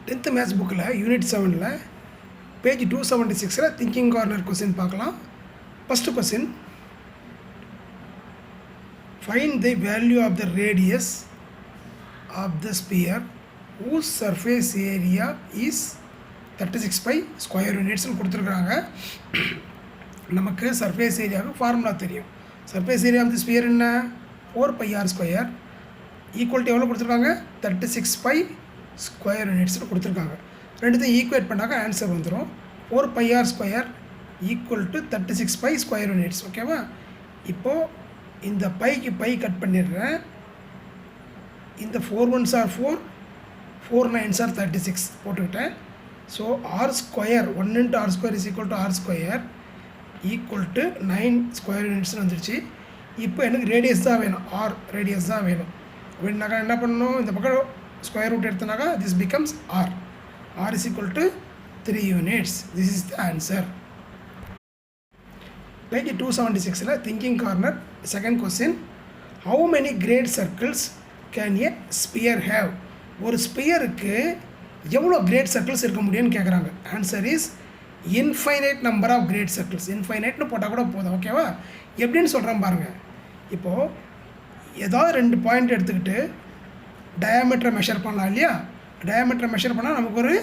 10th maths புக்கில் unit 7ல் page 276 thinking corner question பார்க்கலாம். First question, find the value of the radius of the sphere whose surface area is 36 square யூனிட்ஸ்னு கொடுத்துருக்குறாங்க. நமக்கு surface ஏரியாவுக்கு formula தெரியும். Surface area of the sphere என்ன, 4πr² equal to எவ்வளோ கொடுத்துருக்காங்க, 36 ஸ்கொயர் யூனிட்ஸ்னு கொடுத்துருக்காங்க. ரெண்டுத்தையும் ஈக்குவேட் பண்ணாக்க ஆன்சர் வந்துடும். 4πr² equal to 36 square units. ஓகேவா? இப்போது இந்த பைக்கு பை கட் பண்ணிடுறேன். இந்த 4 1s are 4, 4 9s are 36 போட்டுக்கிட்டேன். So r square 1 × r² is equal to r² equal to 9 square யூனிட்ஸ்னு வந்துடுச்சு. இப்போ எனக்கு ரேடியஸ் தான் வேணும், ஆர் ரேடியஸ் தான் வேணும் அப்படின்னாக்கா என்ன பண்ணணும், இந்த பக்கம் ஸ்கொயர் ரூட் எடுத்தனாக்கா this becomes r. R is equal to 3 units. This is the answer. Page 276ல் thinking corner second question, how many great circles can a sphere have? ஒரு ஸ்பியருக்கு எவ்வளோ கிரேட் சர்க்கிள்ஸ் இருக்க முடியும்னு கேட்குறாங்க. Answer is infinite number of great circles. இன்ஃபைனைட்னு போட்டால் கூட போதும். ஓகேவா? எப்படின்னு சொல்கிறேன் பாருங்கள். இப்போது ஏதாவது 2 பாயிண்ட் எடுத்துக்கிட்டு டயாமீட்டரை மெஷர் பண்ணலாம் இல்லையா? டயாமீட்டரை மெஷர் பண்ணால் நமக்கு ஒரு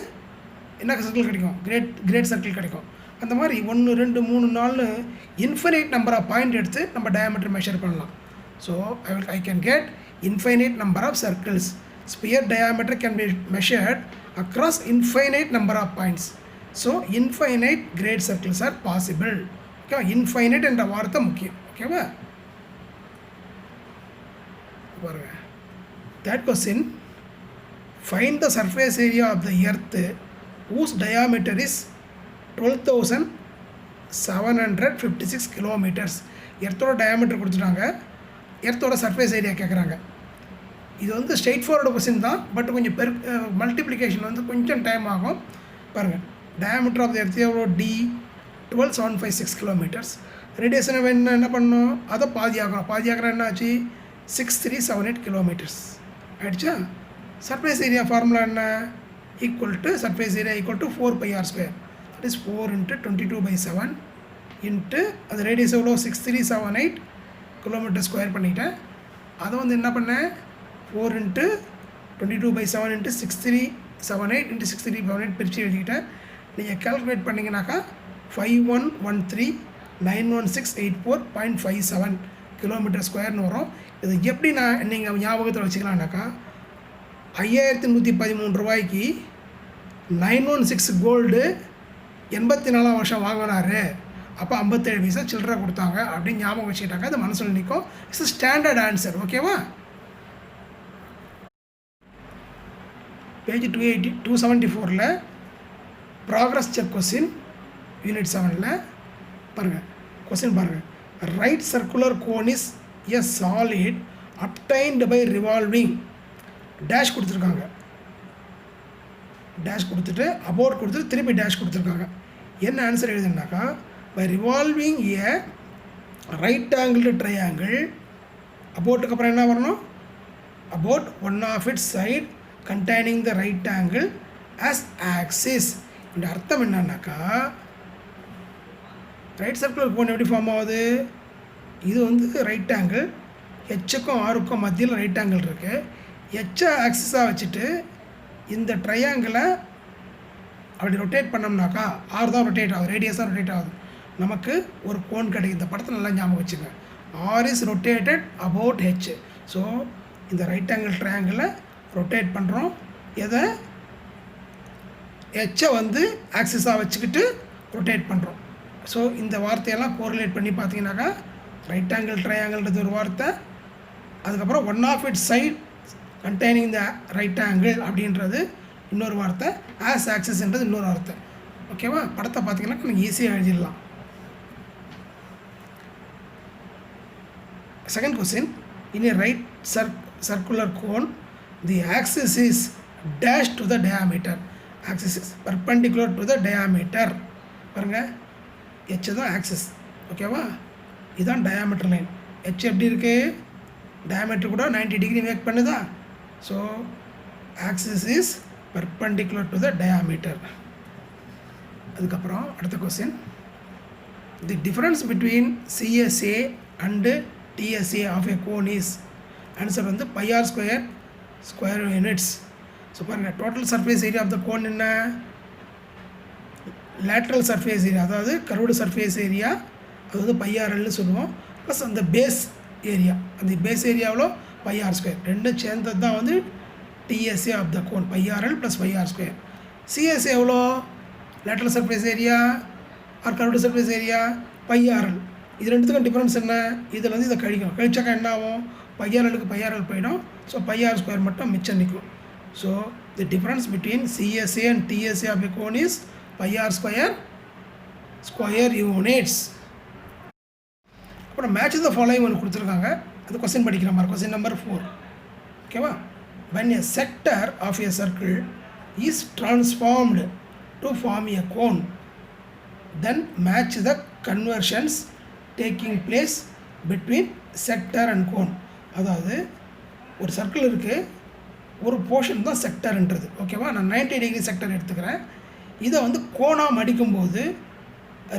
என்ன சர்க்கிள் கிடைக்கும், கிரேட் சர்க்கிள் கிடைக்கும். அந்த மாதிரி 1 2 3 4 இன்ஃபைனைட் நம்பர் ஆஃப் பாயிண்ட் எடுத்து நம்ம டயாமீட்டர் மெஷர் பண்ணலாம். So I can get infinite number of circles. Sphere diameter can be measured across infinite number of points. So infinite great circles are possible. Okay, infinite என்ற வார்த்தை முக்கியம். ஓகேவா? பாருங்க. That question, find the surface area of the earth whose diameter is 12,756 kilometers. எர்த்தோட diameter கொடுத்துட்டாங்க, எர்த்தோட surface area கேட்குறாங்க. இது வந்து straight forward question தான், பட் கொஞ்சம் மல்டிப்ளிகேஷன் வந்து கொஞ்சம் டைம் ஆகும். பாருங்கள், டயாமீட்டர் ஆஃப் த எர்த் எவ்வளோ, டி 12,756 கிலோமீட்டர்ஸ். ரேடியேஷன் வேணும்னா என்ன பண்ணணும், அதை பாதியாகிறோம் என்ன ஆச்சு, 6378 கிலோமீட்டர்ஸ் ஆகிடுச்சா. சர்ஃபேஸ் ஏரியா ஃபார்முலா என்ன, equal to surface area equal to 4πr². That is 4 × 22/7 into அது ரேடியஸ் எவ்வளோ 6378 கிலோமீட்டர் ஸ்கொயர் பண்ணிட்டேன். அதை வந்து என்ன பண்ணேன், 4 × 22/7 × 6378 × 6378 பிரித்து எழுதிக்கிட்டேன். நீங்கள் கேல்குலேட் பண்ணிங்கனாக்கா 51139168.4.57 கிலோமீட்டர் ஸ்கொயர்னு வரும். இது எப்படி நீங்கள் ஞாபகத்தில் வச்சுக்கலாம்னாக்கா, 5113 ரூபாய்க்கு 916 கோல்டு 84ஆம் வருஷம் வாங்கினார், அப்போ 57 பைசா சில்லறை கொடுத்தாங்க அப்படின்னு ஞாபகம் வச்சுக்கிட்டாங்க. அது மனசில் நிற்கும். It's standard answer. ஓகேவா? பேஜ் 274ல் ப்ராக்ரஸ் செக் கொஸ்டின் யூனிட் 7ல் பாருங்கள். கொஸ்டின் பாருங்கள், right circular cone is a solid obtained by revolving dash கொடுத்துருக்காங்க. டேஷ் கொடுத்துட்டு அபவுட் கொடுத்துட்டு திருப்பி டேஷ் கொடுத்துருக்காங்க. என்ன ஆன்சர் எழுதுனாக்கா, by revolving a right angled triangle, அபவுட்டுக்கு அப்புறம் என்ன வரணும், about one of its side containing the right angle as axis. இந்த அர்த்தம் என்னன்னாக்கா, ரைட் சர்க்குலர் கோன் எப்படி ஃபார்ம் ஆகுது, இது வந்து ரைட் ஆங்கிள், ஹெச்சுக்கும் ஆருக்கும் மத்தியில் ரைட் ஆங்கிள் இருக்குது. ஹெச்சை ஆக்சிஸாக வச்சுட்டு இந்த ட்ரையாங்கிளை அப்படி ரொட்டேட் பண்ணோம்னாக்கா ஆர் தான் ரொட்டேட் ஆகுது, ரேடியஸாக ரொட்டேட் ஆகுது. நமக்கு ஒரு கோன் கிடைக்கும். இந்த படத்தை நல்லா ஞாபகம் வச்சுங்க. R is rotated about H. So இந்த ரைட் ஆங்கிள் ட்ரையாங்கிளை ரொட்டேட் பண்ணுறோம். எதை, ஹெச்சை வந்து ஆக்சிஸாக வச்சுக்கிட்டு ரொட்டேட் பண்ணுறோம். ஸோ இந்த வார்த்தையெல்லாம் கோரிலேட் பண்ணி பார்த்தீங்கன்னாக்கா, ரைட் ஆங்கிள் ட்ரையாங்கிள்ன்றது ஒரு வார்த்தை, அதுக்கப்புறம் one of it side containing the right angle அப்படின்றது இன்னொரு வார்த்தை, ஆஸ் ஆக்சிஸ்ன்றது இன்னொரு வார்த்தை. ஓகேவா? படத்தை பார்த்தீங்கன்னா எனக்கு ஈஸியாக எழுதிடலாம். Second question, in a right circular cone, the axis is dash to the diameter. Axis is perpendicular to the diameter. பாருங்கள், h தான் ஆக்சிஸ். ஓகேவா? இதுதான் டயாமீட்டர் லைன். h எப்படி இருக்குது, டயாமீட்டர் கூட 90 டிகிரி மேக் பண்ணுதா. So axis is perpendicular to the diameter. அதுக்கப்புறம் அடுத்த கொஸ்டின், the difference between CSA and TSA of a cone is, answer வந்து πr square square units. So பாருங்கள், total surface area of the cone என்ன, lateral surface area, அதாவது curved surface area, அது வந்து πrல்னு சொல்லுவோம். ப்ளஸ் அந்த பேஸ் ஏரியா, அந்த base ஏரியாவில் πr ஸ்கொயர் ரெண்டும் சேர்ந்தது தான் வந்து TSA of the cone, πrl plus πr square. CSA எவ்வளோ, lateral surface area or curved surface area πrl. இது ரெண்டுத்துக்கும் டிஃப்ரென்ஸ் என்ன, இதில் வந்து இதை கழிக்கணும், கழிச்சாக்கா என்ன ஆகும், πrlக்கு πrl போயிடும். ஸோ πr ஸ்கொயர் மட்டும் மிச்சம் நிற்கும். So the difference between CSA and TSA of a cone is πr square square units. அப்புறம் மேட்ச் த ஃபாலோயிங் ஒன்று கொடுத்துருக்காங்க, அது கொஸ்டின் படிக்கிற மாதிரி. கொஸ்டின் நம்பர் 4, ஓகேவா. when a sector of a circle is transformed to form a cone, then match the conversions taking place between sector and cone. அதாவது ஒரு circle இருக்குது, ஒரு போர்ஷன் தான் செக்டர்ன்றது, ஓகேவா. நான் 90 டிகிரி செக்டர் எடுத்துக்கிறேன். இதை வந்து கோனாக மடிக்கும்போது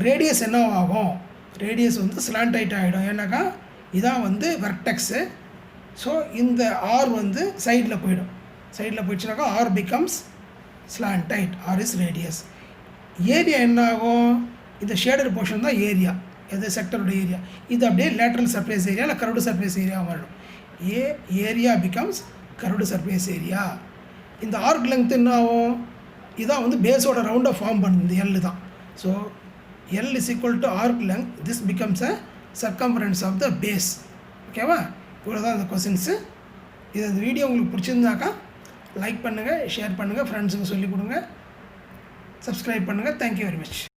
ரேடியஸ் என்ன ஆகும், ரேடியஸ் வந்து ஸ்லாண்டைட் ஆகிடும். ஏன்னாக்கா இதான் வந்து வெர்டெக்ஸு. ஸோ இந்த ஆர் வந்து சைடில் போயிடும். சைடில் போயிடுச்சுனாக்கா r becomes slant height, r is radius. Area என்ன ஆகும், இந்த ஷேடட் போர்ஷன் தான் ஏரியா, எது செக்டரோட ஏரியா. இது அப்படியே லேட்ரல் சர்ஃபேஸ் ஏரியா இல்லை கர்வ்டு சர்ஃபேஸ் ஏரியா மாறிடும். Area becomes curved surface area. இந்த ஆர்க் லெங்த் என்ன ஆகும், இதான் வந்து பேஸோட ரவுண்டாக ஃபார்ம் பண்ணுது, எல் தான். So L is equal to arc length, this becomes a circumference of the base, ஓகேவா. இவ்வளோ தான் இந்த கொஸ்டின்ஸு. இது இந்த வீடியோ உங்களுக்கு பிடிச்சிருந்தாக்கா லைக் பண்ணுங்கள், ஷேர் பண்ணுங்கள், ஃப்ரெண்ட்ஸுக்கு சொல்லிக் கொடுங்க, சப்ஸ்கிரைப் பண்ணுங்கள். Thank you very much.